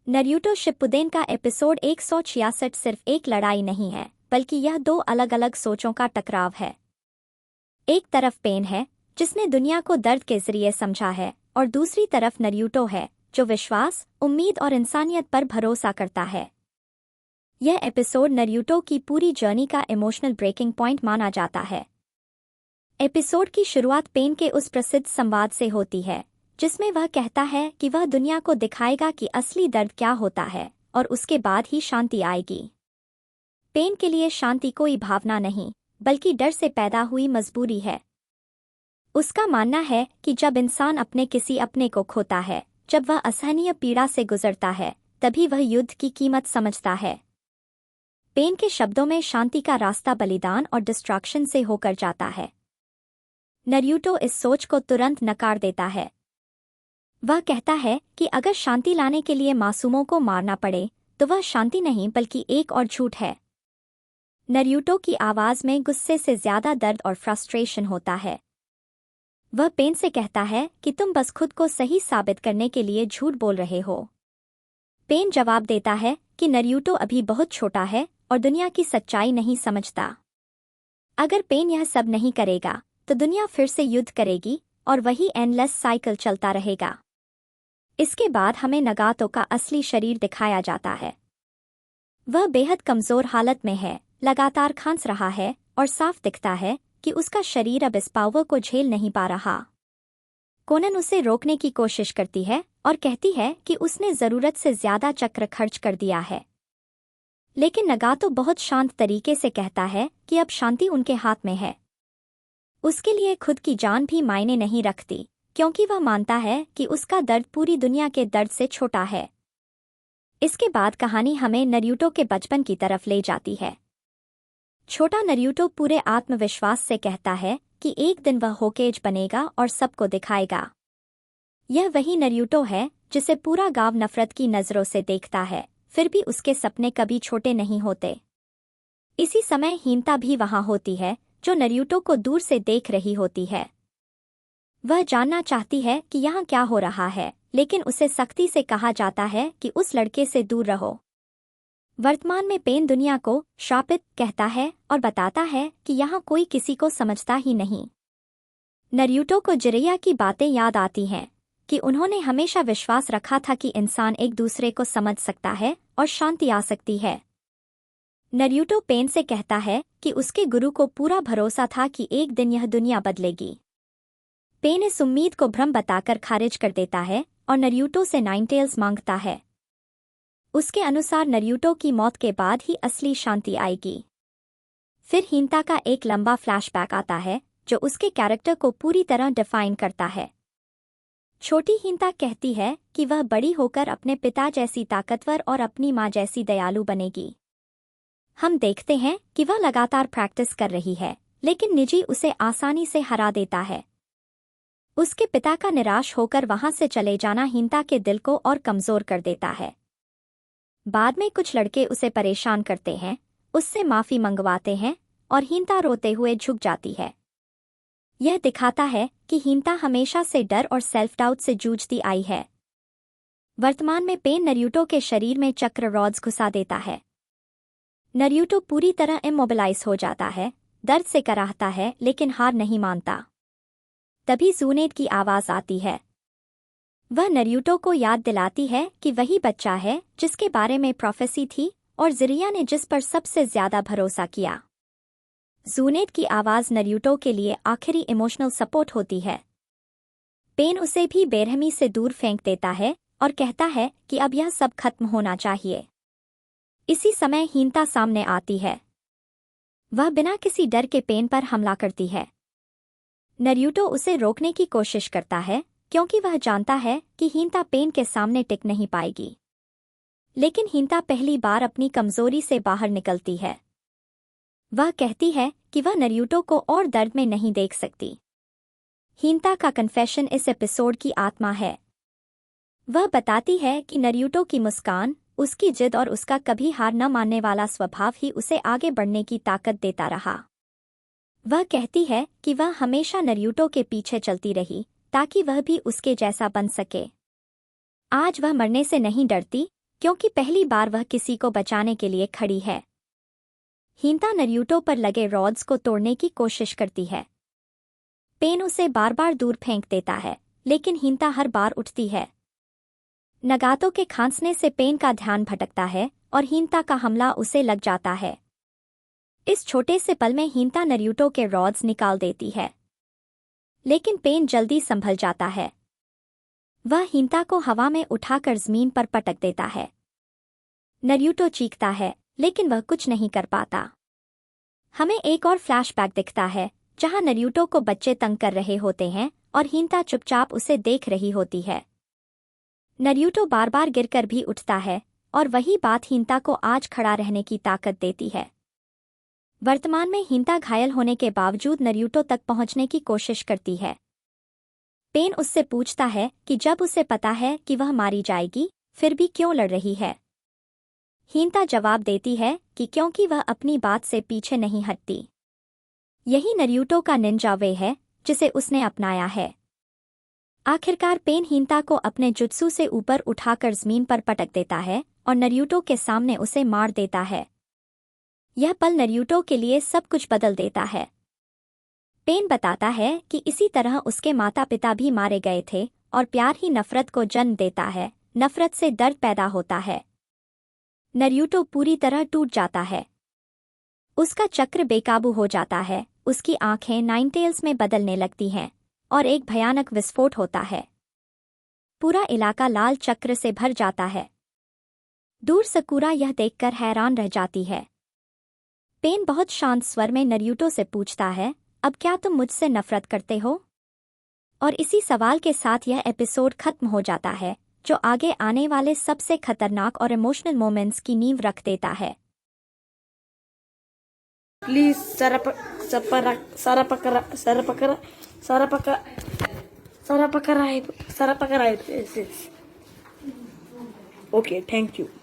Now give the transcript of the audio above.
Naruto Shippuden का episode 166 सिर्फ एक लड़ाई नहीं है, बल्कि यह दो अलग अलग सोचों का टकराव है। एक तरफ पेन है, जिसने दुनिया को दर्द के जरिए समझा है, और दूसरी तरफ नारुतो है, जो विश्वास, उम्मीद और इंसानियत पर भरोसा करता है। यह एपिसोड नारुतो की पूरी जर्नी का इमोशनल ब्रेकिंग पॉइंट माना जाता है। एपिसोड की शुरुआत पेन के उस प्रसिद्ध संवाद से होती है, जिसमें वह कहता है कि वह दुनिया को दिखाएगा कि असली दर्द क्या होता है, और उसके बाद ही शांति आएगी। पेन के लिए शांति कोई भावना नहीं, बल्कि डर से पैदा हुई मजबूरी है। उसका मानना है कि जब इंसान अपने किसी अपने को खोता है, जब वह असहनीय पीड़ा से गुजरता है, तभी वह युद्ध की कीमत समझता है। पेन के शब्दों में शांति का रास्ता बलिदान और डिस्ट्रैक्शन से होकर जाता है। नारुतो इस सोच को तुरंत नकार देता है। वह कहता है कि अगर शांति लाने के लिए मासूमों को मारना पड़े, तो वह शांति नहीं बल्कि एक और झूठ है। नारुतो की आवाज में गुस्से से ज्यादा दर्द और फ्रस्ट्रेशन होता है। वह पेन से कहता है कि तुम बस खुद को सही साबित करने के लिए झूठ बोल रहे हो। पेन जवाब देता है कि नारुतो अभी बहुत छोटा है और दुनिया की सच्चाई नहीं समझता। अगर पेन यह सब नहीं करेगा, तो दुनिया फिर से युद्ध करेगी और वही एंडलेस साइकिल चलता रहेगा। इसके बाद हमें नगातो का असली शरीर दिखाया जाता है। वह बेहद कमजोर हालत में है, लगातार खांस रहा है और साफ दिखता है कि उसका शरीर अब इस पावर को झेल नहीं पा रहा। कोनन उसे रोकने की कोशिश करती है और कहती है कि उसने जरूरत से ज्यादा चक्र खर्च कर दिया है। लेकिन नगातो बहुत शांत तरीके से कहता है कि अब शांति उनके हाथ में है। उसके लिए खुद की जान भी मायने नहीं रखती, क्योंकि वह मानता है कि उसका दर्द पूरी दुनिया के दर्द से छोटा है। इसके बाद कहानी हमें नारुतो के बचपन की तरफ ले जाती है। छोटा नारुतो पूरे आत्मविश्वास से कहता है कि एक दिन वह होकेज बनेगा और सबको दिखाएगा। यह वही नारुतो है जिसे पूरा गांव नफरत की नजरों से देखता है, फिर भी उसके सपने कभी छोटे नहीं होते। इसी समय हिंता भी वहां होती है, जो नारुतो को दूर से देख रही होती है। वह जानना चाहती है कि यहाँ क्या हो रहा है, लेकिन उसे सख्ती से कहा जाता है कि उस लड़के से दूर रहो। वर्तमान में पेन दुनिया को श्रापित कहता है और बताता है कि यहाँ कोई किसी को समझता ही नहीं। नारुतो को जिरैया की बातें याद आती हैं कि उन्होंने हमेशा विश्वास रखा था कि इंसान एक दूसरे को समझ सकता है और शांति आ सकती है। नारुतो पेन से कहता है कि उसके गुरु को पूरा भरोसा था कि एक दिन यह दुनिया बदलेगी। पेन इस उम्मीद को भ्रम बताकर खारिज कर देता है और नारुतो से नाइनटेल्स मांगता है। उसके अनुसार नारुतो की मौत के बाद ही असली शांति आएगी। फिर हिंता का एक लंबा फ्लैशबैक आता है, जो उसके कैरेक्टर को पूरी तरह डिफाइन करता है। छोटी हिंता कहती है कि वह बड़ी होकर अपने पिता जैसी ताकतवर और अपनी माँ जैसी दयालु बनेगी। हम देखते हैं कि वह लगातार प्रैक्टिस कर रही है, लेकिन निजी उसे आसानी से हरा देता है। उसके पिता का निराश होकर वहां से चले जाना हिंता के दिल को और कमजोर कर देता है। बाद में कुछ लड़के उसे परेशान करते हैं, उससे माफी मंगवाते हैं और हिंता रोते हुए झुक जाती है। यह दिखाता है कि हिंता हमेशा से डर और सेल्फ डाउट से जूझती आई है। वर्तमान में पेन नारुतो के शरीर में चक्र रॉड्स घुसा देता है। नारुतो पूरी तरह इमोबिलाइज हो जाता है, दर्द से कराहता है लेकिन हार नहीं मानता। तभी ज़ूनेट की आवाज आती है। वह नारुतो को याद दिलाती है कि वही बच्चा है जिसके बारे में प्रोफेसी थी और जिरैया ने जिस पर सबसे ज्यादा भरोसा किया। ज़ूनेट की आवाज नारुतो के लिए आखिरी इमोशनल सपोर्ट होती है। पेन उसे भी बेरहमी से दूर फेंक देता है और कहता है कि अब यह सब खत्म होना चाहिए। इसी समय हिंता सामने आती है। वह बिना किसी डर के पेन पर हमला करती है। नारुतो उसे रोकने की कोशिश करता है, क्योंकि वह जानता है कि हिंता पेन के सामने टिक नहीं पाएगी। लेकिन हिंता पहली बार अपनी कमजोरी से बाहर निकलती है। वह कहती है कि वह नारुतो को और दर्द में नहीं देख सकती। हिंता का कन्फेशन इस एपिसोड की आत्मा है। वह बताती है कि नारुतो की मुस्कान, उसकी जिद और उसका कभी हार न मानने वाला स्वभाव ही उसे आगे बढ़ने की ताकत देता रहा। वह कहती है कि वह हमेशा नारुतो के पीछे चलती रही, ताकि वह भी उसके जैसा बन सके। आज वह मरने से नहीं डरती, क्योंकि पहली बार वह किसी को बचाने के लिए खड़ी है। हिंता नरूटो पर लगे रॉड्स को तोड़ने की कोशिश करती है। पेन उसे बार बार दूर फेंक देता है, लेकिन हिंता हर बार उठती है। नगातो के खांसने से पेन का ध्यान भटकता है और हिंता का हमला उसे लग जाता है। इस छोटे से पल में हिंता नरूटो के रॉड्स निकाल देती है, लेकिन पेन जल्दी संभल जाता है। वह हिंता को हवा में उठाकर जमीन पर पटक देता है। नरूटो चीखता है, लेकिन वह कुछ नहीं कर पाता। हमें एक और फ्लैशबैक दिखता है, जहां नरूटो को बच्चे तंग कर रहे होते हैं और हिंता चुपचाप उसे देख रही होती है। नरूटो बार बार गिरकर भी उठता है, और वही बात हिंता को आज खड़ा रहने की ताकत देती है। वर्तमान में हिंता घायल होने के बावजूद नरूटो तक पहुंचने की कोशिश करती है। पेन उससे पूछता है कि जब उसे पता है कि वह मारी जाएगी, फिर भी क्यों लड़ रही है। हिंता जवाब देती है कि क्योंकि वह अपनी बात से पीछे नहीं हटती। यही नरूटो का निंजा वे है जिसे उसने अपनाया है। आखिरकार पेन हिंता को अपने जुत्सु से ऊपर उठाकर जमीन पर पटक देता है और नरूटो के सामने उसे मार देता है। यह पल नरूटो के लिए सब कुछ बदल देता है। पेन बताता है कि इसी तरह उसके माता पिता भी मारे गए थे और प्यार ही नफरत को जन्म देता है, नफरत से दर्द पैदा होता है। नरूटो पूरी तरह टूट जाता है। उसका चक्र बेकाबू हो जाता है, उसकी आंखें नाइनटेल्स में बदलने लगती हैं और एक भयानक विस्फोट होता है। पूरा इलाका लाल चक्र से भर जाता है। दूर सकुरा यह देखकर हैरान रह जाती है। पेन बहुत शांत स्वर में नरूटो से पूछता है, अब क्या तुम मुझसे नफरत करते हो? और इसी सवाल के साथ यह एपिसोड खत्म हो जाता है, जो आगे आने वाले सबसे खतरनाक और इमोशनल मोमेंट्स की नींव रख देता है। Please Sarapakara. Okay, thank you.